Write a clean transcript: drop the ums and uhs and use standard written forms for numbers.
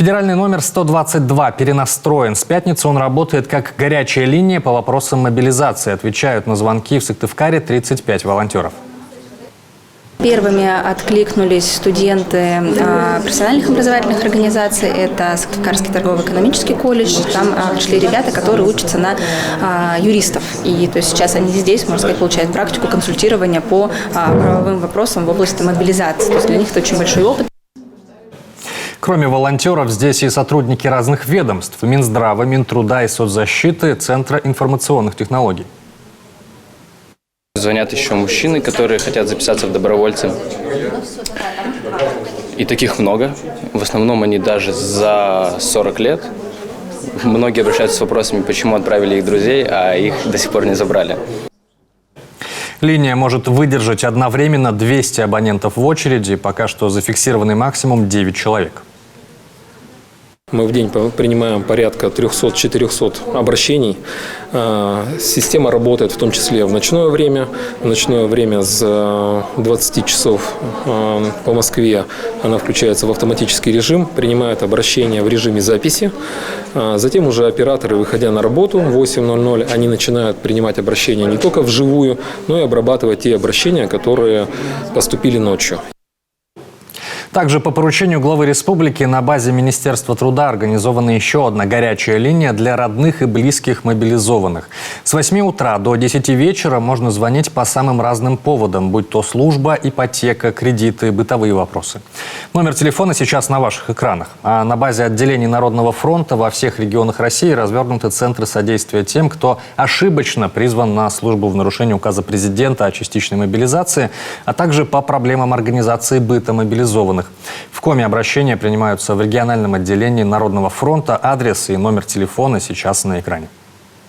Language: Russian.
Федеральный номер 122 перенастроен. С пятницы он работает как горячая линия по вопросам мобилизации. Отвечают на звонки в Сыктывкаре 35 волонтеров. Первыми откликнулись студенты профессиональных образовательных организаций. Это Сыктывкарский торгово-экономический колледж. Там пришли ребята, которые учатся на юристов. И то есть сейчас они здесь, можно сказать, получают практику консультирования по правовым вопросам в области мобилизации. То есть для них это очень большой опыт. Кроме волонтеров, здесь и сотрудники разных ведомств – Минздрава, Минтруда и соцзащиты, Центра информационных технологий. Звонят еще мужчины, которые хотят записаться в добровольцы. И таких много. В основном они даже за 40 лет. Многие обращаются с вопросами, почему отправили их друзей, а их до сих пор не забрали. Линия может выдержать одновременно 200 абонентов в очереди. Пока что зафиксированный максимум 9 человек. Мы в день принимаем порядка 300-400 обращений. Система работает в том числе в ночное время. В ночное время с 20 часов по Москве она включается в автоматический режим, принимает обращения в режиме записи. Затем уже операторы, выходя на работу в 8:00, они начинают принимать обращения не только вживую, но и обрабатывать те обращения, которые поступили ночью. Также по поручению главы республики на базе Министерства труда организована еще одна горячая линия для родных и близких мобилизованных. С 8 утра до 10 вечера можно звонить по самым разным поводам, будь то служба, ипотека, кредиты, бытовые вопросы. Номер телефона сейчас на ваших экранах. А на базе отделений Народного фронта во всех регионах России развернуты центры содействия тем, кто ошибочно призван на службу в нарушении указа президента о частичной мобилизации, а также по проблемам организации быта мобилизованных. В Коми обращения принимаются в региональном отделении Народного фронта. Адрес и номер телефона сейчас на экране.